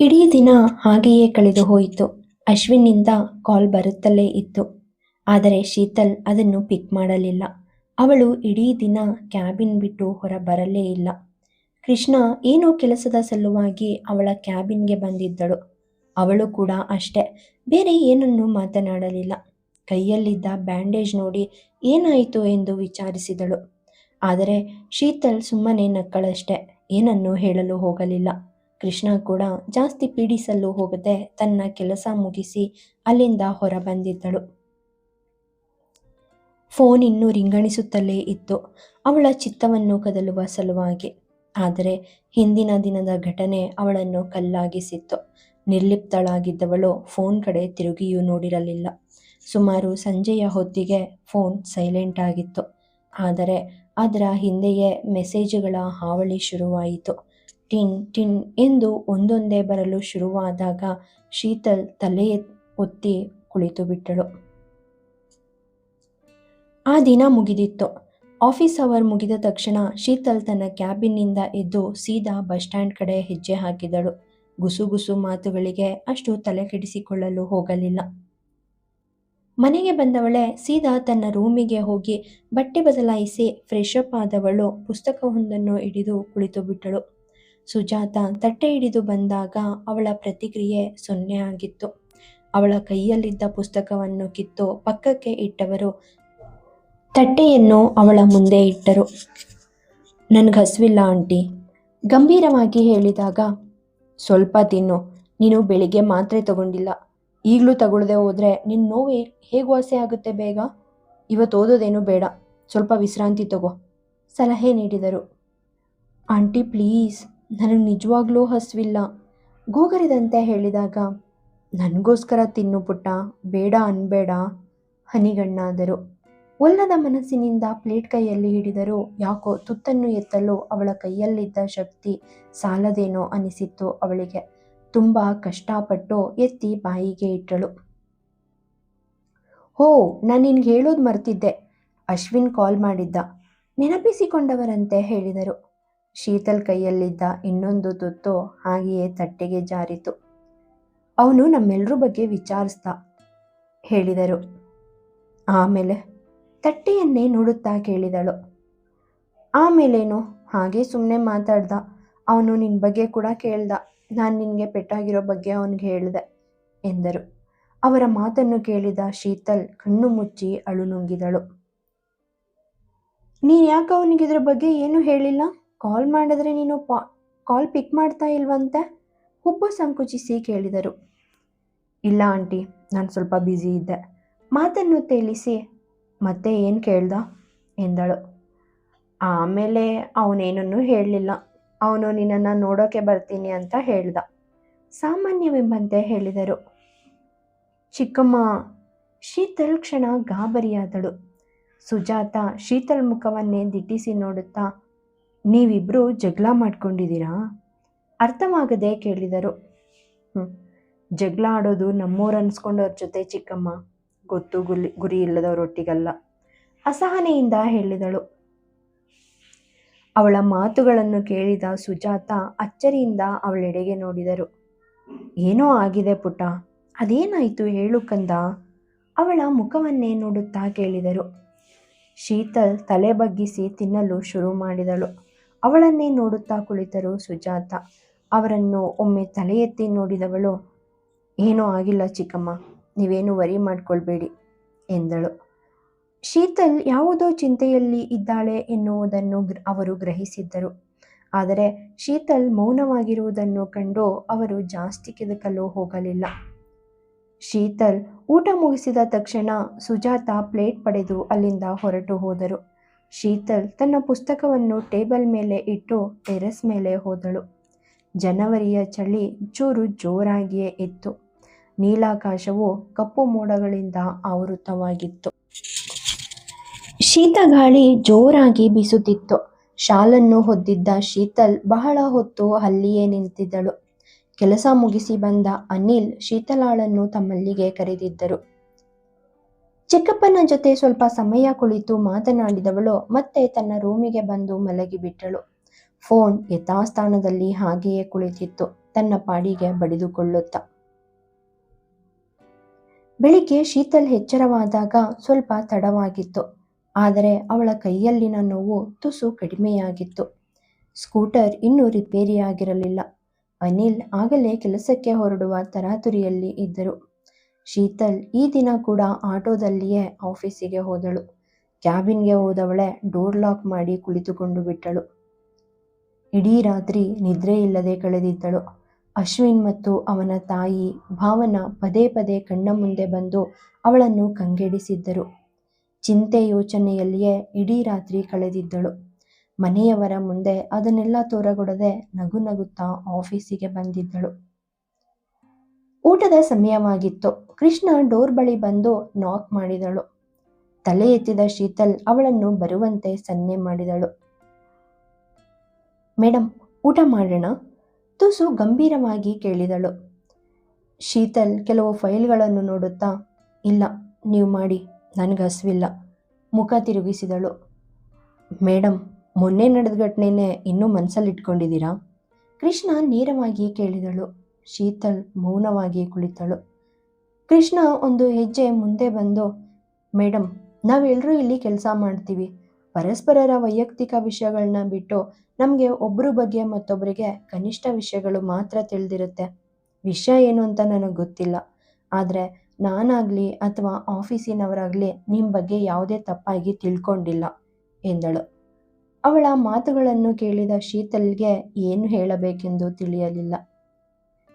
ಇಡೀ ದಿನ ಹಾಗೆಯೇ ಕಳೆದು ಹೋಯಿತು. ಅಶ್ವಿನ್ನಿಂದ ಕಾಲ್ ಬರುತ್ತಲೇ ಇತ್ತು. ಆದರೆ ಶೀತಲ್ ಅದನ್ನು ಪಿಕ್ ಮಾಡಲಿಲ್ಲ. ಅವಳು ಇಡೀ ದಿನ ಕ್ಯಾಬಿನ್ ಬಿಟ್ಟು ಹೊರ ಬರಲೇ ಇಲ್ಲ. ಕೃಷ್ಣ ಏನೋ ಕೆಲಸದ ಸಲುವಾಗಿ ಅವಳ ಕ್ಯಾಬಿನ್ಗೆ ಬಂದಿದ್ದಳು. ಅವಳು ಕೂಡ ಅಷ್ಟೇ, ಬೇರೆ ಏನನ್ನೂ ಮಾತನಾಡಲಿಲ್ಲ. ಕೈಯಲ್ಲಿದ್ದ ಬ್ಯಾಂಡೇಜ್ ನೋಡಿ ಏನಾಯಿತು ಎಂದು ವಿಚಾರಿಸಿದಳು. ಆದರೆ ಶೀತಲ್ ಸುಮ್ಮನೆ ನಕ್ಕಳಷ್ಟೆ, ಏನನ್ನೂ ಹೇಳಲು ಹೋಗಲಿಲ್ಲ. ಕೃಷ್ಣ ಕೂಡ ಜಾಸ್ತಿ ಪೀಡಿಸಲು ಹೋಗದೆ ತನ್ನ ಕೆಲಸ ಮುಗಿಸಿ ಅಲ್ಲಿಂದ ಹೊರ ಬಂದಿದ್ದಳು. ಫೋನ್ ಇನ್ನೂ ರಿಂಗಣಿಸುತ್ತಲೇ ಇತ್ತು, ಅವಳ ಚಿತ್ತವನ್ನು ಕದಲುವ ಸಲುವಾಗಿ. ಆದರೆ ಹಿಂದಿನ ದಿನದ ಘಟನೆ ಅವಳನ್ನು ಕಲ್ಲಾಗಿಸಿತ್ತು. ನಿರ್ಲಿಪ್ತಳಾಗಿದ್ದವಳು ಫೋನ್ ಕಡೆ ತಿರುಗಿಯೂ ನೋಡಿರಲಿಲ್ಲ. ಸುಮಾರು ಸಂಜೆಯ ಹೊತ್ತಿಗೆ ಫೋನ್ ಸೈಲೆಂಟ್ ಆಗಿತ್ತು. ಆದರೆ ಅದರ ಹಿಂದೆಯೇ ಮೆಸೇಜ್ಗಳ ಹಾವಳಿ ಶುರುವಾಯಿತು. ಟಿನ್ ಟಿನ್ ಎಂದು ಒಂದೊಂದೇ ಬರಲು ಶುರುವಾದಾಗ ಶೀತಲ್ ತಲೆ ಒತ್ತಿ ಕುಳಿತು ಬಿಟ್ಟಳು. ಆ ದಿನ ಮುಗಿದಿತ್ತು. ಆಫೀಸ್ ಅವರ್ ಮುಗಿದ ತಕ್ಷಣ ಶೀತಲ್ ತನ್ನ ಕ್ಯಾಬಿನ್ನಿಂದ ಎದ್ದು ಸೀದಾ ಬಸ್ ಸ್ಟ್ಯಾಂಡ್ ಕಡೆ ಹೆಜ್ಜೆ ಹಾಕಿದಳು. ಗುಸುಗುಸು ಮಾತುಗಳಿಗೆ ಅಷ್ಟು ತಲೆ ಕೆಡಿಸಿಕೊಳ್ಳಲು ಹೋಗಲಿಲ್ಲ. ಮನೆಗೆ ಬಂದವಳೆ ಸೀದಾ ತನ್ನ ರೂಮಿಗೆ ಹೋಗಿ ಬಟ್ಟೆ ಬದಲಾಯಿಸಿ ಫ್ರೆಶ್ ಅಪ್ ಆದವಳು ಪುಸ್ತಕವೊಂದನ್ನು ಹಿಡಿದು ಕುಳಿತು ಬಿಟ್ಟಳು. ಸುಜಾತ ತಟ್ಟೆ ಹಿಡಿದು ಬಂದಾಗ ಅವಳ ಪ್ರತಿಕ್ರಿಯೆ 0 ಆಗಿತ್ತು. ಅವಳ ಕೈಯಲ್ಲಿದ್ದ ಪುಸ್ತಕವನ್ನು ಕಿತ್ತು ಪಕ್ಕಕ್ಕೆ ಇಟ್ಟವರು ತಟ್ಟೆಯನ್ನು ಅವಳ ಮುಂದೆ ಇಟ್ಟರು. "ನನ್ಗೆ ಹಸಿವಿಲ್ಲ ಆಂಟಿ" ಗಂಭೀರವಾಗಿ ಹೇಳಿದಾಗ, "ಸ್ವಲ್ಪ ತಿನ್ನು, ನೀನು ಬೆಳಿಗ್ಗೆ ಮಾತ್ರೆ ತಗೊಂಡಿಲ್ಲ. ಈಗಲೂ ತಗೊಳ್ಳದೆ ಹೋದರೆ ನಿನ್ನ ನೋವು ಹೇಗೆ ವಾಸಿ ಆಗುತ್ತೆ ಬೇಗ? ಇವತ್ತು ಓದೋದೇನು ಬೇಡ, ಸ್ವಲ್ಪ ವಿಶ್ರಾಂತಿ ತಗೋ" ಸಲಹೆ ನೀಡಿದರು. "ಆಂಟಿ ಪ್ಲೀಸ್, ನನಗೆ ನಿಜವಾಗ್ಲೂ ಹಸಿವಿಲ್ಲ" ಗೋಗರಿದಂತೆ ಹೇಳಿದಾಗ, "ನನಗೋಸ್ಕರ ತಿನ್ನು ಪುಟ್ಟ, ಬೇಡ ಅನ್ಬೇಡ" ಹನಿಗಣ್ಣಾದರು. ಒಲ್ಲದ ಮನಸ್ಸಿನಿಂದ ಪ್ಲೇಟ್ ಕೈಯಲ್ಲಿ ಹಿಡಿದರೂ ಯಾಕೋ ತುತ್ತನ್ನು ಎತ್ತಲು ಅವಳ ಕೈಯಲ್ಲಿದ್ದ ಶಕ್ತಿ ಸಾಲದೇನೋ ಅನಿಸಿತ್ತು ಅವಳಿಗೆ. ತುಂಬ ಕಷ್ಟಪಟ್ಟು ಎತ್ತಿ ಬಾಯಿಗೆ ಇಟ್ಟಳು. "ಹೋ, ನಾನು ನಿನ್ಗೆ ಹೇಳೋದು ಮರ್ತಿದ್ದೆ, ಅಶ್ವಿನ್ ಕಾಲ್ ಮಾಡಿದ್ದ" ನೆನಪಿಸಿಕೊಂಡವರಂತೆ ಹೇಳಿದರು. ಶೀತಲ್ ಕೈಯಲ್ಲಿದ್ದ ಇನ್ನೊಂದು ತುತ್ತು ಹಾಗೆಯೇ ತಟ್ಟೆಗೆ ಜಾರಿತು. "ಅವನು ನಮ್ಮೆಲ್ಲರ ಬಗ್ಗೆ ವಿಚಾರಿಸ್ದ" ಹೇಳಿದರು. "ಆಮೇಲೆ?" ತಟ್ಟೆಯನ್ನೇ ನೋಡುತ್ತಾ ಕೇಳಿದಳು. "ಆಮೇಲೇನು, ಹಾಗೆ ಸುಮ್ಮನೆ ಮಾತಾಡ್ದ. ಅವನು ನಿನ್ನ ಬಗ್ಗೆ ಕೂಡ ಕೇಳ್ದ. ನಾನು ನಿನಗೆ ಪೆಟ್ಟಾಗಿರೋ ಬಗ್ಗೆ ಅವನಿಗೆ ಹೇಳಿದೆ" ಎಂದರು. ಅವರ ಮಾತನ್ನು ಕೇಳಿದ ಶೀತಲ್ ಕಣ್ಣು ಮುಚ್ಚಿ ಅಳು ನುಂಗಿದಳು. "ನೀನು ಯಾಕೆ ಅವನಿಗೆ ಇದ್ರ ಬಗ್ಗೆ ಏನೂ ಹೇಳಿಲ್ಲ? ಕಾಲ್ ಮಾಡಿದ್ರೆ ನೀನು ಕಾಲ್ ಪಿಕ್ ಮಾಡ್ತಾ ಇಲ್ವಂತೆ" ಹುಬ್ಬು ಸಂಕುಚಿಸಿ ಕೇಳಿದರು. "ಇಲ್ಲ ಆಂಟಿ, ನಾನು ಸ್ವಲ್ಪ ಬ್ಯುಸಿ ಇದ್ದೆ" ಮಾತನ್ನು ತೇಲಿಸಿ, "ಮತ್ತೆ ಏನು ಕೇಳ್ದ" ಎಂದಳು. "ಆಮೇಲೆ ಅವನೇನನ್ನೂ ಹೇಳಲಿಲ್ಲ. ಅವನು ನಿನ್ನನ್ನು ನೋಡೋಕೆ ಬರ್ತೀನಿ ಅಂತ ಹೇಳ್ದ" ಸಾಮಾನ್ಯವೆಂಬಂತೆ ಹೇಳಿದರು. "ಚಿಕ್ಕಮ್ಮ" ಶೀತಲ್ ಕ್ಷಣ ಗಾಬರಿಯಾದಳು. ಸುಜಾತ ಶೀತಲ್ ಮುಖವನ್ನೇ ದಿಟ್ಟಿಸಿ ನೋಡುತ್ತಾ, "ನೀವಿಬ್ರು ಜಗಳ ಮಾಡ್ಕೊಂಡಿದ್ದೀರಾ?" ಅರ್ಥವಾಗದೆ ಕೇಳಿದರು. ಜಗಳ ಆಡೋದು ನಮ್ಮೋರು ಅನ್ಸ್ಕೊಂಡವ್ರ ಜೊತೆ ಚಿಕ್ಕಮ್ಮ, ಗೊತ್ತು ಗುರಿ ಇಲ್ಲದವರೊಟ್ಟಿಗಲ್ಲ" ಅಸಹನೆಯಿಂದ ಹೇಳಿದಳು. ಅವಳ ಮಾತುಗಳನ್ನು ಕೇಳಿದ ಸುಜಾತ ಅಚ್ಚರಿಯಿಂದ ಅವಳೆಡೆಗೆ ನೋಡಿದರು. "ಏನೋ ಆಗಿದೆ ಪುಟ್ಟ, ಅದೇನಾಯಿತು ಹೇಳು ಕಂದ" ಅವಳ ಮುಖವನ್ನೇ ನೋಡುತ್ತಾ ಕೇಳಿದರು. ಶೀತಲ್ ತಲೆ ಬಗ್ಗಿಸಿ ತಿನ್ನಲು ಶುರು ಮಾಡಿದಳು. ಅವಳನ್ನೇ ನೋಡುತ್ತಾ ಕುಳಿತರು ಸುಜಾತ. ಅವರನ್ನು ಒಮ್ಮೆ ತಲೆ ಎತ್ತಿ ನೋಡಿದವಳು, "ಏನೂ ಆಗಿಲ್ಲ ಚಿಕ್ಕಮ್ಮ, ನೀವೇನು ವರಿ ಮಾಡ್ಕೊಳ್ಬೇಡಿ" ಎಂದಳು. ಶೀತಲ್ ಯಾವುದೋ ಚಿಂತೆಯಲ್ಲಿ ಇದ್ದಾಳೆ ಎನ್ನುವುದನ್ನು ಅವರು ಗ್ರಹಿಸಿದ್ದರು. ಆದರೆ ಶೀತಲ್ ಮೌನವಾಗಿರುವುದನ್ನು ಕಂಡು ಅವರು ಜಾಸ್ತಿ ಕೆದಕಲು ಹೋಗಲಿಲ್ಲ. ಶೀತಲ್ ಊಟ ಮುಗಿಸಿದ ತಕ್ಷಣ ಸುಜಾತ ಪ್ಲೇಟ್ ಪಡೆದು ಅಲ್ಲಿಂದ ಹೊರಟು ಹೋದರು. ಶೀತಲ್ ತನ್ನ ಪುಸ್ತಕವನ್ನು ಟೇಬಲ್ ಮೇಲೆ ಇಟ್ಟು ಟೆರೆಸ್ ಮೇಲೆ ಹೋದಳು. ಜನವರಿಯ ಚಳಿ ಚೂರು ಜೋರಾಗಿಯೇ ಇತ್ತು. ನೀಲಾಕಾಶವು ಕಪ್ಪು ಮೋಡಗಳಿಂದ ಆವೃತವಾಗಿತ್ತು. ಶೀತಗಾಳಿ ಜೋರಾಗಿ ಬೀಸುತ್ತಿತ್ತು. ಶಾಲನ್ನು ಹೊದ್ದಿದ್ದ ಶೀತಲ್ ಬಹಳ ಹೊತ್ತು ಅಲ್ಲಿಯೇ ನಿಂತಿದ್ದಳು. ಕೆಲಸ ಮುಗಿಸಿ ಬಂದ ಅನಿಲ್ ಶೀತಲಾಳನ್ನು ತಮ್ಮಲ್ಲಿಗೆ ಕರೆದಿದ್ದರು. ಚಿಕ್ಕಪ್ಪನ ಜೊತೆ ಸ್ವಲ್ಪ ಸಮಯ ಕುಳಿತು ಮಾತನಾಡಿದವಳು ಮತ್ತೆ ತನ್ನ ರೂಮಿಗೆ ಬಂದು ಮಲಗಿಬಿಟ್ಟಳು. ಫೋನ್ ಯಥಾಸ್ಥಾನದಲ್ಲಿ ಹಾಗೆಯೇ ಕುಳಿತಿತ್ತು, ತನ್ನ ಪಾಡಿಗೆ ಬಡಿದುಕೊಳ್ಳುತ್ತಾ. ಬೆಳಿಗ್ಗೆ ಶೀತಲ್ ಎಚ್ಚರವಾದಾಗ ಸ್ವಲ್ಪ ತಡವಾಗಿತ್ತು. ಆದರೆ ಅವಳ ಕೈಯಲ್ಲಿನ ನೋವು ತುಸು ಕಡಿಮೆಯಾಗಿತ್ತು. ಸ್ಕೂಟರ್ ಇನ್ನೂ ರಿಪೇರಿಯಾಗಿರಲಿಲ್ಲ. ಅನಿಲ್ ಆಗಲೇ ಕೆಲಸಕ್ಕೆ ಹೊರಡುವ ತರಾತುರಿಯಲ್ಲಿ ಇದ್ದರು. ಶೀತಲ್ ಈ ದಿನ ಕೂಡ ಆಟೋದಲ್ಲಿಯೇ ಆಫೀಸಿಗೆ ಹೋದಳು. ಕ್ಯಾಬಿನ್ಗೆ ಹೋದವಳೆ ಡೋರ್ ಲಾಕ್ ಮಾಡಿ ಕುಳಿತುಕೊಂಡು ಬಿಟ್ಟಳು. ಇಡೀ ರಾತ್ರಿ ನಿದ್ರೆಯಿಲ್ಲದೆ ಕಳೆದಿದ್ದಳು. ಅಶ್ವಿನ್ ಮತ್ತು ಅವನ ತಾಯಿ ಭಾವನಾ ಪದೇ ಪದೇ ಕಣ್ಣ ಮುಂದೆ ಬಂದು ಅವಳನ್ನು ಕಂಗೆಡಿಸಿದ್ದರು. ಚಿಂತೆ ಯೋಚನೆಯಲ್ಲಿಯೇ ಇಡೀ ರಾತ್ರಿ ಕಳೆದಿದ್ದಳು. ಮನೆಯವರ ಮುಂದೆ ಅದನ್ನೆಲ್ಲ ತೋರಗೊಡದೆ ನಗು ನಗುತ್ತಾ ಆಫೀಸಿಗೆ ಬಂದಿದ್ದಳು. ಊಟದ ಸಮಯವಾಗಿತ್ತು. ಕೃಷ್ಣ ಡೋರ್ ಬಳಿ ಬಂದು ನಾಕ್ ಮಾಡಿದಳು. ತಲೆ ಎತ್ತಿದ ಶೀತಲ್ ಅವಳನ್ನು ಬರುವಂತೆ ಸನ್ನೆ ಮಾಡಿದಳು. ಮೇಡಮ್, ಊಟ ಮಾಡೋಣ? ತುಸು ಗಂಭೀರವಾಗಿ ಕೇಳಿದಳು. ಶೀತಲ್ ಕೆಲವು ಫೈಲ್ಗಳನ್ನು ನೋಡುತ್ತಾ, ಇಲ್ಲ, ನೀವು ಮಾಡಿ, ನನಗೆ ಹಸಿವಿಲ್ಲ, ಮುಖ ತಿರುಗಿಸಿದಳು. ಮೇಡಮ್, ಮೊನ್ನೆ ನಡೆದ ಘಟನೆನೇ ಇನ್ನೂ ಮನಸ್ಸಲ್ಲಿಟ್ಕೊಂಡಿದ್ದೀರಾ? ಕೃಷ್ಣ ನೇರವಾಗಿ ಕೇಳಿದಳು. ಶೀತಲ್ ಮೌನವಾಗಿ ಕುಳಿತಳು. ಕೃಷ್ಣ ಒಂದು ಹೆಜ್ಜೆ ಮುಂದೆ ಬಂದು, ಮೇಡಮ್, ನಾವೆಲ್ಲರೂ ಇಲ್ಲಿ ಕೆಲಸ ಮಾಡ್ತೀವಿ. ಪರಸ್ಪರರ ವೈಯಕ್ತಿಕ ವಿಷಯಗಳನ್ನ ಬಿಟ್ಟು ನಮಗೆ ಒಬ್ಬರ ಬಗ್ಗೆ ಮತ್ತೊಬ್ಬರಿಗೆ ಕನಿಷ್ಠ ವಿಷಯಗಳು ಮಾತ್ರ ತಿಳಿದಿರುತ್ತೆ. ವಿಷಯ ಏನು ಅಂತ ನನಗೆ ಗೊತ್ತಿಲ್ಲ, ಆದರೆ ನಾನಾಗಲಿ ಅಥವಾ ಆಫೀಸಿನವರಾಗಲಿ ನಿಮ್ಮ ಬಗ್ಗೆ ಯಾವುದೇ ತಪ್ಪಾಗಿ ತಿಳ್ಕೊಂಡಿಲ್ಲ ಎಂದಳು. ಅವಳ ಮಾತುಗಳನ್ನು ಕೇಳಿದ ಶೀತಲ್ಗೆ ಏನು ಹೇಳಬೇಕೆಂದು ತಿಳಿಯಲಿಲ್ಲ.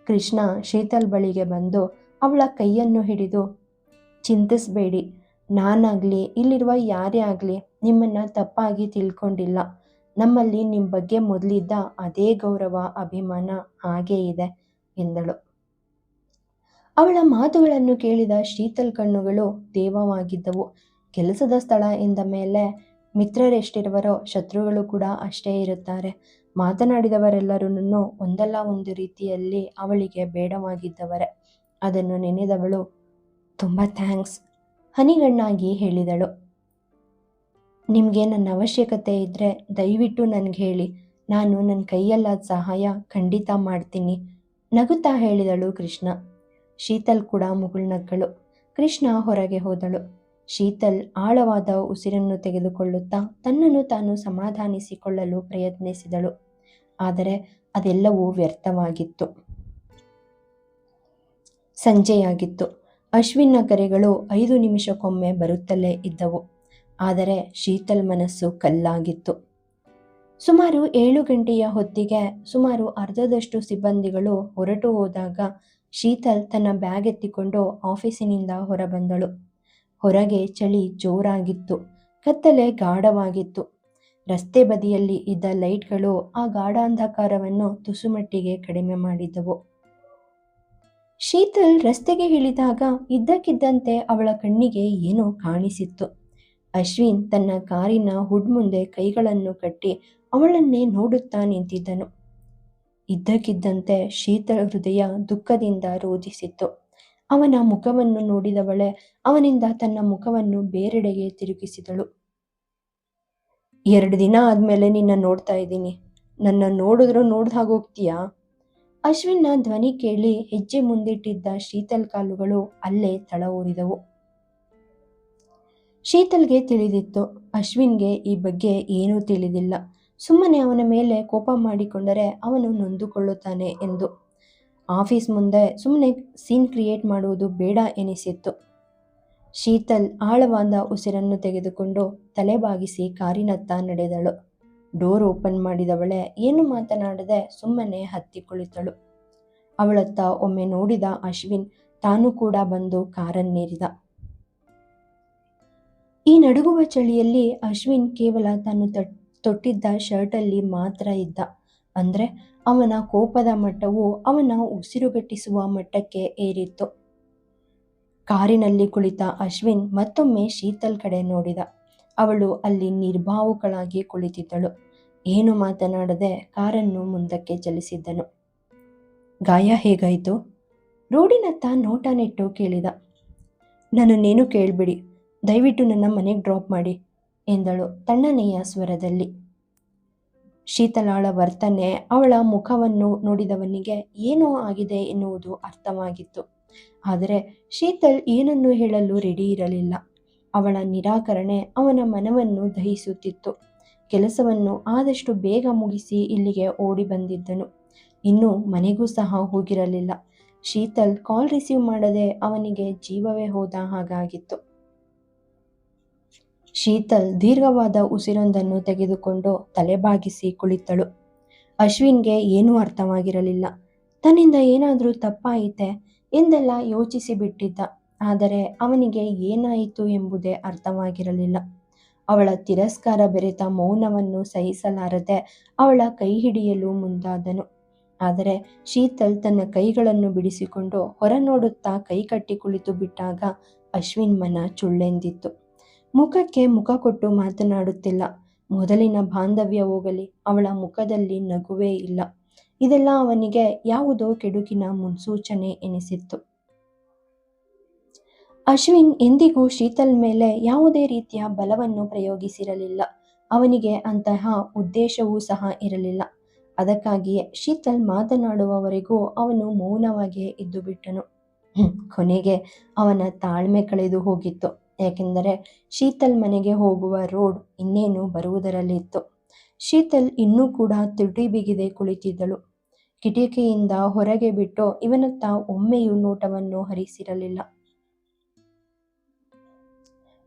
ಕೃಷ್ಣ ಶೀತಲ್ ಬಳಿಗೆ ಬಂದು ಅವಳ ಕೈಯನ್ನು ಹಿಡಿದು, ಚಿಂತಿಸಬೇಡಿ, ನಾನಾಗಲಿ ಇಲ್ಲಿರುವ ಯಾರೇ ಆಗಲಿ ನಿಮ್ಮನ್ನು ತಪ್ಪಾಗಿ ತಿಳ್ಕೊಂಡಿಲ್ಲ. ನಮ್ಮಲ್ಲಿ ನಿಮ್ಮ ಬಗ್ಗೆ ಮೊದಲಿದ್ದ ಅದೇ ಗೌರವ, ಅಭಿಮಾನ ಹಾಗೇ ಇದೆ ಎಂದಳು. ಅವಳ ಮಾತುಗಳನ್ನು ಕೇಳಿದ ಶೀತಲ್ ಕಣ್ಣುಗಳು ದೇವವಾಗಿದ್ದವು. ಕೆಲಸದ ಸ್ಥಳ ಎಂದ ಮೇಲೆ ಮಿತ್ರರೆಷ್ಟಿರುವರೋ ಶತ್ರುಗಳು ಕೂಡ ಅಷ್ಟೇ ಇರುತ್ತಾರೆ. ಮಾತನಾಡಿದವರೆಲ್ಲರೂ ಒಂದಲ್ಲ ಒಂದು ರೀತಿಯಲ್ಲಿ ಅವಳಿಗೆ ಬೇಡವಾಗಿದ್ದವರೇ. ಅದನ್ನು ನೆನೆದವಳು ತುಂಬ ಥ್ಯಾಂಕ್ಸ್ ಹನಿಗಣ್ಣಾಗಿ ಹೇಳಿದಳು. ನಿಮಗೆ ನನ್ನ ಅವಶ್ಯಕತೆ ಇದ್ದರೆ ದಯವಿಟ್ಟು ನನಗೆ ಹೇಳಿ, ನಾನು ನನ್ನ ಕೈಯಲ್ಲಾದ ಸಹಾಯ ಖಂಡಿತ ಮಾಡ್ತೀನಿ ನಗುತ್ತಾ ಹೇಳಿದಳು ಕೃಷ್ಣ. ಶೀತಲ್ ಕೂಡ ಮುಗುಳ್ನಕ್ಕಳು. ಕೃಷ್ಣ ಹೊರಗೆ ಹೋದಳು. ಶೀತಲ್ ಆಳವಾದ ಉಸಿರನ್ನು ತೆಗೆದುಕೊಳ್ಳುತ್ತಾ ತನ್ನನ್ನು ತಾನು ಸಮಾಧಾನಿಸಿಕೊಳ್ಳಲು ಪ್ರಯತ್ನಿಸಿದಳು. ಆದರೆ ಅದೆಲ್ಲವೂ ವ್ಯರ್ಥವಾಗಿತ್ತು. ಸಂಜೆಯಾಗಿತ್ತು. ಅಶ್ವಿನ್ನ ಕರೆಗಳು 5 ನಿಮಿಷಕ್ಕೊಮ್ಮೆ ಬರುತ್ತಲೇ ಇದ್ದವು. ಆದರೆ ಶೀತಲ್ ಮನಸ್ಸು ಕಲ್ಲಾಗಿತ್ತು. ಸುಮಾರು 7 ಗಂಟೆಯ ಹೊತ್ತಿಗೆ ಸುಮಾರು ಅರ್ಧದಷ್ಟು ಸಿಬ್ಬಂದಿಗಳು ಹೊರಟು ಹೋದಾಗ ಶೀತಲ್ ತನ್ನ ಬ್ಯಾಗ್ ಎತ್ತಿಕೊಂಡು ಆಫೀಸಿನಿಂದ ಹೊರಬಂದಳು. ಹೊರಗೆ ಚಳಿ ಜೋರಾಗಿತ್ತು. ಕತ್ತಲೆ ಗಾಢವಾಗಿತ್ತು. ರಸ್ತೆ ಬದಿಯಲ್ಲಿ ಇದ್ದ ಲೈಟ್ಗಳು ಆ ಗಾಢಾಂಧಕಾರವನ್ನು ತುಸುಮಟ್ಟಿಗೆ ಕಡಿಮೆ ಮಾಡಿದ್ದವು. ಶೀತಲ್ ರಸ್ತೆಗೆ ಇಳಿದಾಗ ಇದ್ದಕ್ಕಿದ್ದಂತೆ ಅವಳ ಕಣ್ಣಿಗೆ ಏನೋ ಕಾಣಿಸಿತ್ತು. ಅಶ್ವಿನ್ ತನ್ನ ಕಾರಿನ ಹುಡ್ ಮುಂದೆ ಕೈಗಳನ್ನು ಕಟ್ಟಿ ಅವಳನ್ನೇ ನೋಡುತ್ತಾ ನಿಂತಿದ್ದನು. ಇದ್ದಕ್ಕಿದ್ದಂತೆ ಶೀತಲ್ ಹೃದಯ ದುಃಖದಿಂದ ರೋಧಿಸಿತ್ತು. ಅವನ ಮುಖವನ್ನು ನೋಡಿದವಳೆ ಅವನಿಂದ ತನ್ನ ಮುಖವನ್ನು ಬೇರೆಡೆಗೆ ತಿರುಗಿಸಿದಳು. 2 ದಿನ ಆದ್ಮೇಲೆ ನಿನ್ನ ನೋಡ್ತಾ ಇದ್ದೀನಿ, ನನ್ನ ನೋಡಿದ್ರೂ ನೋಡ್ದ ಹಾಗೋಗ್ತೀಯಾ? ಅಶ್ವಿನ್ನ ಧ್ವನಿ ಕೇಳಿ ಹೆಜ್ಜೆ ಮುಂದಿಟ್ಟಿದ್ದ ಶೀತಲ್ ಕಾಲುಗಳು ಅಲ್ಲೇ ತಳ ಊರಿದವು. ಶೀತಲ್ಗೆ ತಿಳಿದಿತ್ತು, ಅಶ್ವಿನ್ಗೆ ಈ ಬಗ್ಗೆ ಏನೂ ತಿಳಿದಿಲ್ಲ. ಸುಮ್ಮನೆ ಅವನ ಮೇಲೆ ಕೋಪ ಮಾಡಿಕೊಂಡರೆ ಅವನು ನೊಂದುಕೊಳ್ಳುತ್ತಾನೆ ಎಂದು. ಆಫೀಸ್ ಮುಂದೆ ಸುಮ್ಮನೆ ಸೀನ್ ಕ್ರಿಯೇಟ್ ಮಾಡುವುದು ಬೇಡ ಎನಿಸಿತ್ತು. ಶೀತಲ್ ಆಳವಾದ ಉಸಿರನ್ನು ತೆಗೆದುಕೊಂಡು ತಲೆಬಾಗಿಸಿ ಕಾರಿನತ್ತ ನಡೆದಳು. ಡೋರ್ ಓಪನ್ ಮಾಡಿದವಳೆ ಏನು ಮಾತನಾಡದೆ ಸುಮ್ಮನೆ ಹತ್ತಿ ಕುಳಿತಳು. ಅವಳತ್ತ ಒಮ್ಮೆ ನೋಡಿದ ಅಶ್ವಿನ್ ತಾನು ಕೂಡ ಬಂದು ಕಾರನ್ನೇರಿದ. ಈ ನಡುಗುವ ಚಳಿಯಲ್ಲಿ ಅಶ್ವಿನ್ ಕೇವಲ ತಾನು ತೊಟ್ಟಿದ್ದ ಶರ್ಟಲ್ಲಿ ಮಾತ್ರ ಇದ್ದ. ಅಂದ್ರೆ ಅವನ ಕೋಪದ ಮಟ್ಟವು ಅವನ ಉಸಿರುಗಟ್ಟಿಸುವ ಮಟ್ಟಕ್ಕೆ ಏರಿತ್ತು. ಕಾರಿನಲ್ಲಿ ಕುಳಿತ ಅಶ್ವಿನ್ ಮತ್ತೊಮ್ಮೆ ಶೀತಲ್ ಕಡೆ ನೋಡಿದ. ಅವಳು ಅಲ್ಲಿ ನಿರ್ಭಾವುಕಳಾಗಿ ಕುಳಿತಿದ್ದಳು. ಏನು ಮಾತನಾಡದೆ ಕಾರನ್ನು ಮುಂದಕ್ಕೆ ಚಲಿಸಿದ್ದನು. ಗಾಯ ಹೇಗಾಯಿತು? ರೋಡಿನತ್ತ ನೋಟ ನೆಟ್ಟು ಕೇಳಿದ. ನನ್ನನ್ನೇನು ಕೇಳಬೇಡಿ, ದಯವಿಟ್ಟು ನನ್ನ ಮನೆಗೆ ಡ್ರಾಪ್ ಮಾಡಿ ಎಂದಳು ತಣ್ಣನೆಯ ಸ್ವರದಲ್ಲಿ. ಶೀತಲಾಳ ವರ್ತನೆ, ಅವಳ ಮುಖವನ್ನು ನೋಡಿದವನಿಗೆ ಏನೋ ಆಗಿದೆ ಎನ್ನುವುದು ಅರ್ಥವಾಗಿತ್ತು. ಆದರೆ ಶೀತಲ್ ಏನನ್ನು ಹೇಳಲು ರೆಡಿ ಇರಲಿಲ್ಲ. ಅವಳ ನಿರಾಕರಣೆ ಅವನ ಮನವನ್ನು ದಹಿಸುತ್ತಿತ್ತು. ಕೆಲಸವನ್ನು ಆದಷ್ಟು ಬೇಗ ಮುಗಿಸಿ ಇಲ್ಲಿಗೆ ಓಡಿ ಬಂದಿದ್ದನು. ಇನ್ನೂ ಮನೆಗೂ ಸಹ ಹೋಗಿರಲಿಲ್ಲ. ಶೀತಲ್ ಕಾಲ್ ರಿಸೀವ್ ಮಾಡದೆ ಅವನಿಗೆ ಜೀವವೇ ಹೋದ ಹಾಗಾಗಿತ್ತು. ಶೀತಲ್ ದೀರ್ಘವಾದ ಉಸಿರೊಂದನ್ನು ತೆಗೆದುಕೊಂಡು ತಲೆಬಾಗಿಸಿ ಕುಳಿತಳು. ಅಶ್ವಿನ್ಗೆ ಏನೂ ಅರ್ಥವಾಗಿರಲಿಲ್ಲ. ತನ್ನಿಂದ ಏನಾದರೂ ತಪ್ಪಾಯಿತೆ ಎಂದೆಲ್ಲ ಯೋಚಿಸಿ ಬಿಟ್ಟಿದ್ದ. ಆದರೆ ಅವನಿಗೆ ಏನಾಯಿತು ಎಂಬುದೇ ಅರ್ಥವಾಗಿರಲಿಲ್ಲ. ಅವಳ ತಿರಸ್ಕಾರ ಬೆರೆತ ಮೌನವನ್ನು ಸಹಿಸಲಾರದೆ ಅವಳ ಕೈ ಹಿಡಿಯಲು ಮುಂದಾದನು. ಆದರೆ ಶೀತಲ್ ತನ್ನ ಕೈಗಳನ್ನು ಬಿಡಿಸಿಕೊಂಡು ಹೊರ ನೋಡುತ್ತಾ ಕೈ ಕಟ್ಟಿ ಕುಳಿತು ಬಿಟ್ಟಾಗ ಅಶ್ವಿನ್ ಮನ ಚುಳ್ಳೆಂದಿತ್ತು. ಮುಖಕ್ಕೆ ಮುಖ ಕೊಟ್ಟು ಮಾತನಾಡುತ್ತಿಲ್ಲ. ಮೊದಲಿನ ಬಾಂಧವ್ಯ ಹೋಗಲಿ, ಅವಳ ಮುಖದಲ್ಲಿ ನಗುವೇ ಇಲ್ಲ. ಇದೆಲ್ಲ ಅವನಿಗೆ ಯಾವುದೋ ಕೆಡುಕಿನ ಮುನ್ಸೂಚನೆ ಎನಿಸಿತ್ತು. ಅಶ್ವಿನ್ ಎಂದಿಗೂ ಶೀತಲ್ ಮೇಲೆ ಯಾವುದೇ ರೀತಿಯ ಬಲವನ್ನು ಪ್ರಯೋಗಿಸಿರಲಿಲ್ಲ. ಅವನಿಗೆ ಅಂತಹ ಉದ್ದೇಶವೂ ಸಹ ಇರಲಿಲ್ಲ. ಅದಕ್ಕಾಗಿಯೇ ಶೀತಲ್ ಮಾತನಾಡುವವರೆಗೂ ಅವನು ಮೌನವಾಗಿಯೇ ಇದ್ದು ಬಿಟ್ಟನು. ಕೊನೆಗೆ ಅವನ ತಾಳ್ಮೆ ಕಳೆದು ಹೋಗಿತ್ತು. ಯಾಕೆಂದರೆ ಶೀತಲ್ ಮನೆಗೆ ಹೋಗುವ ರೋಡ್ ಇನ್ನೇನು ಬರುವುದರಲ್ಲಿತ್ತು. ಶೀತಲ್ ಇನ್ನೂ ಕೂಡ ತುಟಿ ಬಿಗಿದೆ ಕುಳಿತಿದ್ದಳು. ಕಿಟಕಿಯಿಂದ ಹೊರಗೆ ಬಿಟ್ಟು ಇವನತ್ತ ಒಮ್ಮೆಯೂ ನೋಟವನ್ನು ಹರಿಸಿರಲಿಲ್ಲ.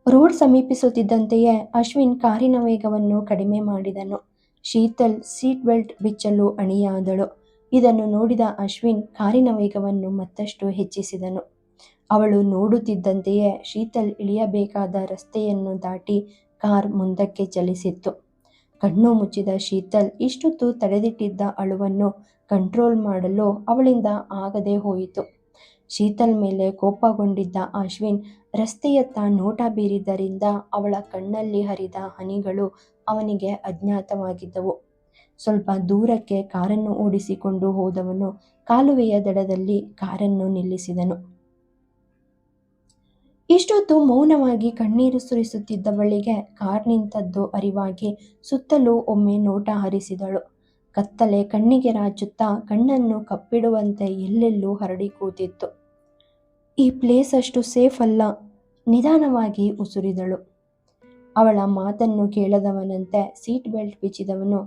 ರೋಡ್ ಸಮೀಪಿಸುತ್ತಿದ್ದಂತೆಯೇ ಅಶ್ವಿನ್ ಕಾರಿನ ವೇಗವನ್ನು ಕಡಿಮೆ ಮಾಡಿದನು. ಶೀತಲ್ ಸೀಟ್ ಬೆಲ್ಟ್ ಬಿಚ್ಚಲು ಅಣಿಯಾದಳು. ಇದನ್ನು ನೋಡಿದ ಅಶ್ವಿನ್ ಕಾರಿನ ವೇಗವನ್ನು ಮತ್ತಷ್ಟು ಹೆಚ್ಚಿಸಿದನು. ಅವಳು ನೋಡುತ್ತಿದ್ದಂತೆಯೇ ಶೀತಲ್ ಇಳಿಯಬೇಕಾದ ರಸ್ತೆಯನ್ನು ದಾಟಿ ಕಾರ್ ಮುಂದಕ್ಕೆ ಚಲಿಸಿತ್ತು. ಕಣ್ಣು ಮುಚ್ಚಿದ ಶೀತಲ್ ಇಷ್ಟೊತ್ತು ತಡೆದಿಟ್ಟಿದ್ದ ಅಳುವನ್ನು ಕಂಟ್ರೋಲ್ ಮಾಡಲು ಅವಳಿಂದ ಆಗದೆ ಹೋಯಿತು. ಶೀತಲ್ ಮೇಲೆ ಕೋಪಗೊಂಡಿದ್ದ ಅಶ್ವಿನ್ ರಸ್ತೆಯತ್ತ ನೋಟ ಬೀರಿದ್ದರಿಂದ ಅವಳ ಕಣ್ಣಲ್ಲಿ ಹರಿದ ಹನಿಗಳು ಅವನಿಗೆ ಅಜ್ಞಾತವಾಗಿದ್ದವು. ಸ್ವಲ್ಪ ದೂರಕ್ಕೆ ಕಾರನ್ನು ಓಡಿಸಿಕೊಂಡು ಹೋದವನು ಕಾಲುವೆಯ ದಡದಲ್ಲಿ ಕಾರನ್ನು ನಿಲ್ಲಿಸಿದನು. ಇಷ್ಟೊತ್ತು ಮೌನವಾಗಿ ಕಣ್ಣೀರು ಸುರಿಸುತ್ತಿದ್ದವಳಿಗೆ ಕಾರ್ ನಿಂತದ್ದು ಅರಿವಾಗಿ ಸುತ್ತಲೂ ಒಮ್ಮೆ ನೋಟ ಹರಿಸಿದಳು. ಕತ್ತಲೆ ಕಣ್ಣಿಗೆ ರಾಚುತ್ತಾ ಕಣ್ಣನ್ನು ಕಪ್ಪಿಡುವಂತೆ ಎಲ್ಲೆಲ್ಲೂ ಹರಡಿ ಕೂತಿತ್ತು. ಈ ಪ್ಲೇಸ್ ಅಷ್ಟು ಸೇಫ್ ಅಲ್ಲ, ನಿಧಾನವಾಗಿ ಉಸುರಿದಳು. ಅವಳ ಮಾತನ್ನು ಕೇಳದವನಂತೆ ಸೀಟ್ ಬೆಲ್ಟ್ ಬಿಚ್ಚಿದವನು,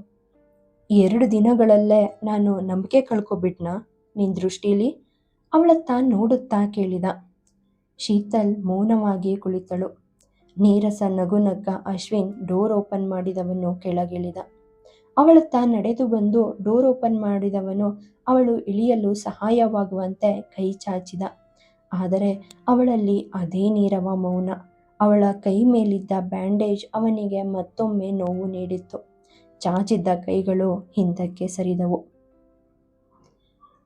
2 ದಿನಗಳಲ್ಲೇ ನಾನು ನಂಬಿಕೆ ಕಳ್ಕೊಬಿಟ್ನಾ ನಿನ್ ದೃಷ್ಟಿಲಿ? ಅವಳತ್ತ ನೋಡುತ್ತಾ ಕೇಳಿದ. ಶೀತಲ್ ಮೌನವಾಗಿ ಕುಳಿತಳು. ನೀರಸ ನಗು ನಕ್ಕ ಅಶ್ವಿನ್ ಡೋರ್ ಓಪನ್ ಮಾಡಿದವನು ಕೆಳಗಿಳಿದ. ಅವಳತ್ತ ನಡೆದು ಬಂದು ಡೋರ್ ಓಪನ್ ಮಾಡಿದವನು ಅವಳು ಇಳಿಯಲು ಸಹಾಯವಾಗುವಂತೆ ಕೈ ಚಾಚಿದ. ಆದರೆ ಅವಳಲ್ಲಿ ಅದೇ ನೀರವ ಮೌನ. ಅವಳ ಕೈ ಮೇಲಿದ್ದ ಬ್ಯಾಂಡೇಜ್ ಅವನಿಗೆ ಮತ್ತೊಮ್ಮೆ ನೋವು ನೀಡಿತ್ತು. ಚಾಚಿದ್ದ ಕೈಗಳು ಹಿಂದಕ್ಕೆ ಸರಿದವು.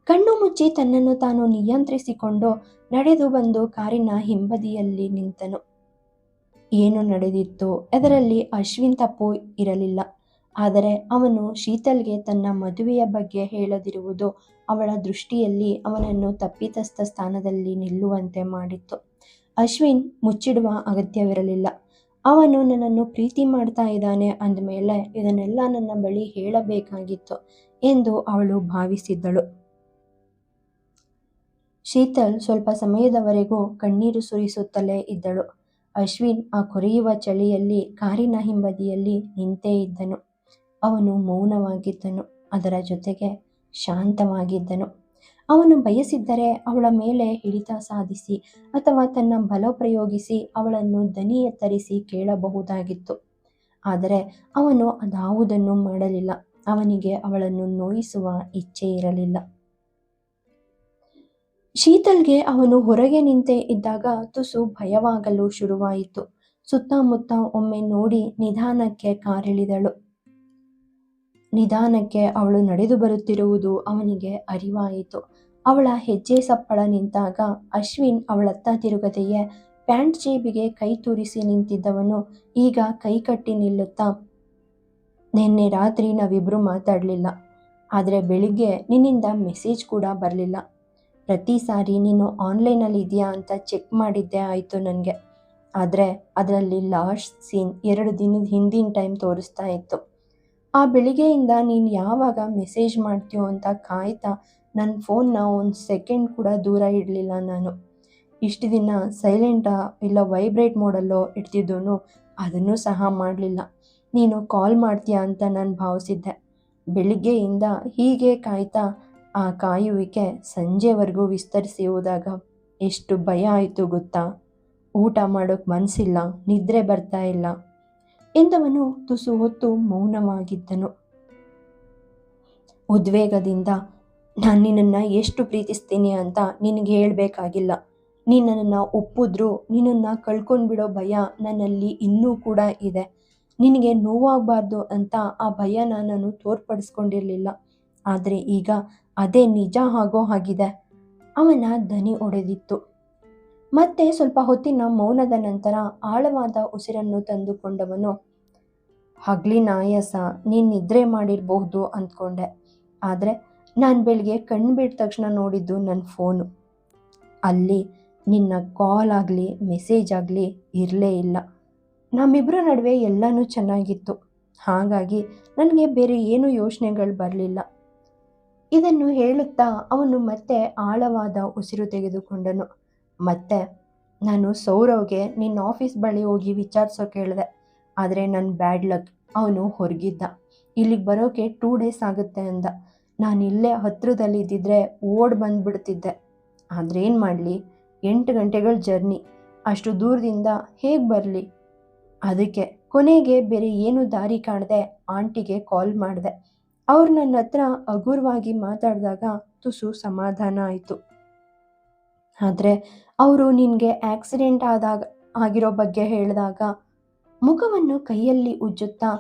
ಕಣ್ಣು ಮುಚ್ಚಿ ತನ್ನನ್ನು ತಾನು ನಿಯಂತ್ರಿಸಿಕೊಂಡು ನಡೆದು ಬಂದು ಕಾರಿನ ಹಿಂಬದಿಯಲ್ಲಿ ನಿಂತನು. ಏನು ನಡೆದಿತ್ತು ಅದರಲ್ಲಿ ಅಶ್ವಿನ್ ತಪ್ಪು ಇರಲಿಲ್ಲ. ಆದರೆ ಅವನು ಶೀತಲ್ಗೆ ತನ್ನ ಮದುವೆಯ ಬಗ್ಗೆ ಹೇಳದಿರುವುದು ಅವಳ ದೃಷ್ಟಿಯಲ್ಲಿ ಅವನನ್ನು ತಪ್ಪಿತಸ್ಥ ಸ್ಥಾನದಲ್ಲಿ ನಿಲ್ಲುವಂತೆ ಮಾಡಿತ್ತು. ಅಶ್ವಿನ್ ಮುಚ್ಚಿಡುವ ಅಗತ್ಯವಿರಲಿಲ್ಲ. ಅವನು ನನ್ನನ್ನು ಪ್ರೀತಿ ಮಾಡ್ತಾ ಇದ್ದಾನೆ ಅಂದಮೇಲೆ ಇದನ್ನೆಲ್ಲ ನನ್ನ ಬಳಿ ಹೇಳಬೇಕಾಗಿತ್ತು ಎಂದು ಅವಳು ಭಾವಿಸಿದ್ದಳು. ಶೀತಲ್ ಸ್ವಲ್ಪ ಸಮಯದವರೆಗೂ ಕಣ್ಣೀರು ಸುರಿಸುತ್ತಲೇ ಇದ್ದಳು. ಅಶ್ವಿನ್ ಆ ಕೊರೆಯುವ ಚಳಿಯಲ್ಲಿ ಕಾರಿನ ಹಿಂಬದಿಯಲ್ಲಿ ನಿಂತೇ ಇದ್ದನು. ಅವನು ಮೌನವಾಗಿದ್ದನು. ಅದರ ಜೊತೆಗೆ ಶಾಂತವಾಗಿದ್ದನು. ಅವನು ಬಯಸಿದ್ದರೆ ಅವಳ ಮೇಲೆ ಹಿಡಿತ ಸಾಧಿಸಿ ಅಥವಾ ತನ್ನ ಬಲ ಪ್ರಯೋಗಿಸಿ ಅವಳನ್ನು ದನಿ ಎತ್ತರಿಸಿ ಕೇಳಬಹುದಾಗಿತ್ತು. ಆದರೆ ಅವನು ಅದಾವುದನ್ನು ಮಾಡಲಿಲ್ಲ. ಅವನಿಗೆ ಅವಳನ್ನು ನೋಯಿಸುವ ಇಚ್ಛೆ ಇರಲಿಲ್ಲ. ಶೀತಲ್ಗೆ ಅವನು ಹೊರಗೆ ನಿಂತೇ ಇದ್ದಾಗ ತುಸು ಭಯವಾಗಲು ಶುರುವಾಯಿತು. ಸುತ್ತಮುತ್ತ ಒಮ್ಮೆ ನೋಡಿ ನಿಧಾನಕ್ಕೆ ಕಾರಿಳಿದಳು. ನಿಧಾನಕ್ಕೆ ಅವಳು ನಡೆದು ಬರುತ್ತಿರುವುದು ಅವನಿಗೆ ಅರಿವಾಯಿತು. ಅವಳ ಹೆಜ್ಜೆ ಸಪ್ಪಳ ನಿಂತಾಗ ಅಶ್ವಿನ್ ಅವಳತ್ತ ತಿರುಗದೆಯೇ ಪ್ಯಾಂಟ್ ಜೇಬಿಗೆ ಕೈ ತೂರಿಸಿ ನಿಂತಿದ್ದವನು ಈಗ ಕೈ ಕಟ್ಟಿ ನಿಲ್ಲುತ್ತಾ, ನಿನ್ನೆ ರಾತ್ರಿ ನಾವಿಬ್ರು ಮಾತಾಡಲಿಲ್ಲ. ಆದರೆ ಬೆಳಿಗ್ಗೆ ನಿನ್ನಿಂದ ಮೆಸೇಜ್ ಕೂಡ ಬರಲಿಲ್ಲ. ಪ್ರತಿ ಸಾರಿ ನೀನು ಆನ್ಲೈನಲ್ಲಿ ಇದೆಯಾ ಅಂತ ಚೆಕ್ ಮಾಡಿದ್ದೆ ಆಯಿತು ನನಗೆ. ಆದರೆ ಅದರಲ್ಲಿ ಲಾಸ್ಟ್ ಸೀನ್ 2 ದಿನದ ಹಿಂದಿನ ಟೈಮ್ ತೋರಿಸ್ತಾ ಇತ್ತು. ಆ ಬೆಳಿಗ್ಗೆಯಿಂದ ನೀನು ಯಾವಾಗ ಮೆಸೇಜ್ ಮಾಡ್ತೀಯೋ ಅಂತ ಕಾಯ್ತಾ ನನ್ನ ಫೋನ್ನ ಒಂದು ಸೆಕೆಂಡ್ ಕೂಡ ದೂರ ಇಡಲಿಲ್ಲ ನಾನು. ಇಷ್ಟು ದಿನ ಸೈಲೆಂಟಾ ಇಲ್ಲ ವೈಬ್ರೇಟ್ ಮೋಡಲ್ಲೋ ಇಡ್ತಿದ್ದೋನು ಅದನ್ನು ಸಹ ಮಾಡಲಿಲ್ಲ. ನೀನು ಕಾಲ್ ಮಾಡ್ತೀಯಾ ಅಂತ ನಾನು ಭಾವಿಸಿದ್ದೆ. ಬೆಳಿಗ್ಗೆಯಿಂದ ಹೀಗೆ ಕಾಯ್ತಾ ಆ ಕಾಯುವಿಕೆ ಸಂಜೆವರೆಗೂ ವಿಸ್ತರಿಸಿ ಹೋದಾಗ ಎಷ್ಟು ಭಯ ಆಯಿತು ಗೊತ್ತಾ? ಊಟ ಮಾಡೋಕ್ಕೆ ಮನಸ್ಸಿಲ್ಲ, ನಿದ್ರೆ ಬರ್ತಾ ಇಲ್ಲ ಎಂದವನು ತುಸು ಹೊತ್ತು ಮೌನವಾಗಿದ್ದನು. ಉದ್ವೇಗದಿಂದ ನಾನು ನಿನ್ನನ್ನು ಎಷ್ಟು ಪ್ರೀತಿಸ್ತೀನಿ ಅಂತ ನಿನಗೆ ಹೇಳಬೇಕಾಗಿಲ್ಲ. ನೀನು ನನ್ನನ್ನು ಒಪ್ಪಿದ್ರೂ ನಿನ್ನನ್ನು ಕಳ್ಕೊಂಡ್ಬಿಡೋ ಭಯ ನನ್ನಲ್ಲಿ ಇನ್ನೂ ಕೂಡ ಇದೆ. ನಿನಗೆ ನೋವಾಗಬಾರ್ದು ಅಂತ ಆ ಭಯನ ನಾನು ತೋರ್ಪಡಿಸ್ಕೊಂಡಿರಲಿಲ್ಲ. ಆದರೆ ಈಗ ಅದೇ ನಿಜ ಆಗೋ ಹಾಗಿದೆ. ಅವನ ದನಿ ಒಡೆದಿತ್ತು. ಮತ್ತೆ ಸ್ವಲ್ಪ ಹೊತ್ತಿನ ಮೌನದ ನಂತರ ಆಳವಾದ ಉಸಿರನ್ನು ತಂದುಕೊಂಡವನು, ಹಗಲಿನ ಆಯಾಸ ನೀನು ನಿದ್ರೆ ಮಾಡಿರಬಹುದು ಅಂದ್ಕೊಂಡೆ. ಆದರೆ ನಾನು ಬೆಳಿಗ್ಗೆ ಕಣ್ಣು ಬಿಟ್ಟ ತಕ್ಷಣ ನೋಡಿದ್ದು ನನ್ನ ಫೋನು. ಅಲ್ಲಿ ನಿನ್ನ ಕಾಲ್ ಆಗಲಿ ಮೆಸೇಜ್ ಆಗಲಿ ಇರಲೇ ಇಲ್ಲ. ನಮ್ಮಿಬ್ಬರ ನಡುವೆ ಎಲ್ಲನೂ ಚೆನ್ನಾಗಿತ್ತು. ಹಾಗಾಗಿ ನನಗೆ ಬೇರೆ ಏನೂ ಯೋಚನೆಗಳು ಬರಲಿಲ್ಲ. ಇದನ್ನು ಹೇಳುತ್ತಾ ಅವನು ಮತ್ತೆ ಆಳವಾದ ಉಸಿರು ತೆಗೆದುಕೊಂಡನು. ಮತ್ತೆ ನಾನು ಸೌರವ್ಗೆ ನಿನ್ನ ಆಫೀಸ್ ಬಳಿ ಹೋಗಿ ವಿಚಾರಿಸೋಕೆ ಹೇಳಿದೆ. ಆದರೆ ನನ್ನ ಬ್ಯಾಡ್ ಲಕ್, ಅವನು ಹೊರಗಿದ್ದ. ಇಲ್ಲಿಗೆ ಬರೋಕ್ಕೆ 2 ಡೇಸ್ ಆಗುತ್ತೆ ಅಂದ. ನಾನು ಇಲ್ಲೇ ಹತ್ತಿರದಲ್ಲಿ ಇದ್ದಿದ್ರೆ ಓಡ್ ಬಂದುಬಿಡ್ತಿದ್ದೆ. ಆದರೆ ಏನು ಮಾಡಲಿ, 8 ಗಂಟೆಗಳ ಜರ್ನಿ, ಅಷ್ಟು ದೂರದಿಂದ ಹೇಗೆ ಬರಲಿ? ಅದಕ್ಕೆ ಕೊನೆಗೆ ಬೇರೆ ಏನು ದಾರಿ ಕಾಣದೆ ಆಂಟಿಗೆ ಕಾಲ್ ಮಾಡಿದೆ. ಅವ್ರು ನನ್ನ ಹತ್ರ ಹಗುರವಾಗಿ ಮಾತಾಡಿದಾಗ ತುಸು ಸಮಾಧಾನ ಆಯಿತು. ಆದರೆ ಅವರು ನಿನಗೆ ಆಕ್ಸಿಡೆಂಟ್ ಆಗಿರೋ ಬಗ್ಗೆ ಹೇಳಿದಾಗ ಮುಖವನ್ನು ಕೈಯಲ್ಲಿ ಉಜ್ಜುತ್ತಾ,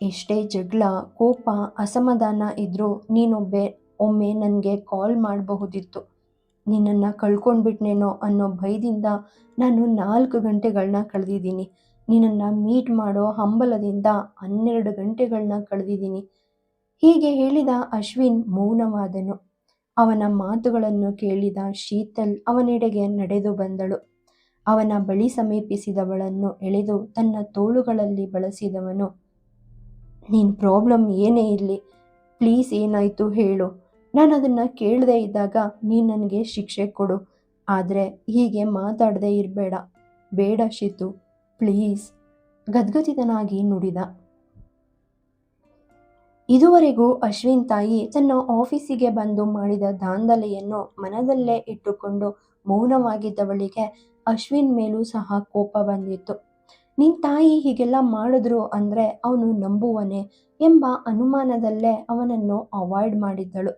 ಎಷ್ಟೇ ಜಗಳ, ಕೋಪ, ಅಸಮಾಧಾನ ಇದ್ದರೂ ಒಮ್ಮೆ ನನಗೆ ಕಾಲ್ ಮಾಡಬಹುದಿತ್ತು. ನಿನ್ನನ್ನು ಕಳ್ಕೊಂಡ್ಬಿಟ್ನೇನೋ ಅನ್ನೋ ಭಯದಿಂದ ನಾನು 4 ಗಂಟೆಗಳನ್ನ ಕಳೆದಿದ್ದೀನಿ. ನಿನ್ನನ್ನು ಮೀಟ್ ಮಾಡೋ ಹಂಬಲದಿಂದ 12 ಗಂಟೆಗಳನ್ನ ಕಳೆದಿದ್ದೀನಿ. ಹೀಗೆ ಹೇಳಿದ ಅಶ್ವಿನ್ ಮೌನವಾದನು. ಅವನ ಮಾತುಗಳನ್ನು ಕೇಳಿದ ಶೀತಲ್ ಅವನೆಡೆಗೆ ನಡೆದು ಬಂದಳು. ಅವನ ಬಳಿ ಸಮೀಪಿಸಿದವಳನ್ನು ಎಳೆದು ತನ್ನ ತೋಳುಗಳಲ್ಲಿ ಬಳಸಿದವನು, ನಿನ್ನ ಪ್ರಾಬ್ಲಮ್ ಏನೇ ಇರಲಿ, ಪ್ಲೀಸ್ ಏನಾಯಿತು ಹೇಳು. ನಾನು ಅದನ್ನು ಕೇಳದೇ ಇದ್ದಾಗ ನೀನು ನನಗೆ ಶಿಕ್ಷೆ ಕೊಡು. ಆದರೆ ಹೀಗೆ ಮಾತಾಡದೇ ಇರಬೇಡ. ಬೇಡ ಶಿತು, ಪ್ಲೀಸ್, ಗದ್ಗದಿತನಾಗಿ ನುಡಿದ. ಇದುವರೆಗೂ ಅಶ್ವಿನ್ ತಾಯಿ ತನ್ನ ಆಫೀಸಿಗೆ ಬಂದು ಮಾಡಿದ ದಾಂಧಲೆಯನ್ನು ಮನದಲ್ಲೇ ಇಟ್ಟುಕೊಂಡು ಮೌನವಾಗಿದ್ದವಳಿಗೆ ಅಶ್ವಿನ್ ಮೇಲೂ ಸಹ ಕೋಪ ಬಂದಿತ್ತು. ನಿನ್ನ ತಾಯಿ ಹೀಗೆಲ್ಲ ಮಾಡಿದ್ರು ಅಂದರೆ ಅವನು ನಂಬುವನೆ ಎಂಬ ಅನುಮಾನದಲ್ಲೇ ಅವನನ್ನು ಅವಾಯ್ಡ್ ಮಾಡಿದ್ದಳು.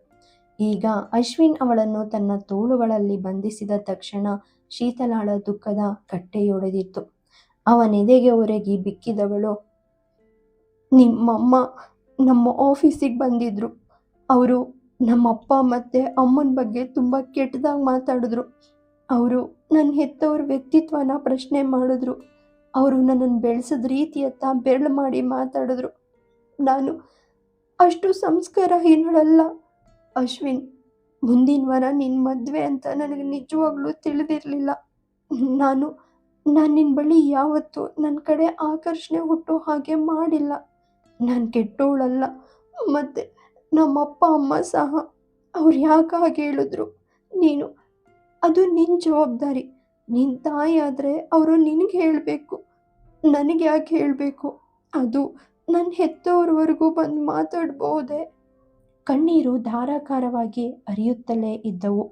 ಈಗ ಅಶ್ವಿನ್ ಅವಳನ್ನು ತನ್ನ ತೋಳುಗಳಲ್ಲಿ ಬಂಧಿಸಿದ ತಕ್ಷಣ ಶೀತಲಾಳ ದುಃಖದ ಕಟ್ಟೆಯೊಡೆದಿತ್ತು. ಅವನೆದೆಗೆ ಒರಗಿ ಬಿಕ್ಕಿದವಳು, ನಿಮ್ಮಮ್ಮ ನಮ್ಮ ಆಫೀಸಿಗೆ ಬಂದಿದ್ರು. ಅವರು ನಮ್ಮಪ್ಪ ಮತ್ತು ಅಮ್ಮನ ಬಗ್ಗೆ ತುಂಬ ಕೆಟ್ಟದಾಗಿ ಮಾತಾಡಿದ್ರು. ಅವರು ನನ್ನ ಹೆತ್ತವ್ರ ವ್ಯಕ್ತಿತ್ವನ ಪ್ರಶ್ನೆ ಮಾಡಿದ್ರು. ಅವರು ನನ್ನನ್ನು ಬೆಳೆಸಿದ ರೀತಿಯತ್ತ ಬೆರಳು ಮಾಡಿ ಮಾತಾಡಿದ್ರು. ನಾನು ಅಷ್ಟು ಸಂಸ್ಕಾರಹೀನಳಲ್ಲ ಅಶ್ವಿನ್. ಮುಂದಿನ ವಾರ ನಿನ್ನ ಮದುವೆ ಅಂತ ನನಗೆ ನಿಜವಾಗ್ಲೂ ತಿಳಿದಿರಲಿಲ್ಲ. ನಾನು ನಿನ್ನ ಬಳಿ ಯಾವತ್ತೂ ನನ್ನ ಕಡೆ ಆಕರ್ಷಣೆ ಹುಟ್ಟೋ ಹಾಗೆ ಮಾಡಿಲ್ಲ. ನಾನು ಕೆಟ್ಟೋಳಲ್ಲ. ಮತ್ತು ನಮ್ಮಪ್ಪ ಅಮ್ಮ ಸಹ ಅವ್ರು ಯಾಕೆ ಹಾಗೆ ಹೇಳಿದ್ರು? ಅದು ನಿನ್ನ ಜವಾಬ್ದಾರಿ. ನಿನ್ನ ತಾಯಿ ಆದರೆ ಅವರು ನಿನಗೆ ಹೇಳಬೇಕು, ನನಗೆ ಯಾಕೆ ಹೇಳಬೇಕು? ಅದು ನನ್ನ ಹೆತ್ತವ್ರವರೆಗೂ ಬಂದು ಮಾತಾಡ್ಬೋದೆ? ಕಣ್ಣೀರು ಧಾರಾಕಾರವಾಗಿ ಹರಿಯುತ್ತಲೇ ಇದ್ದವು.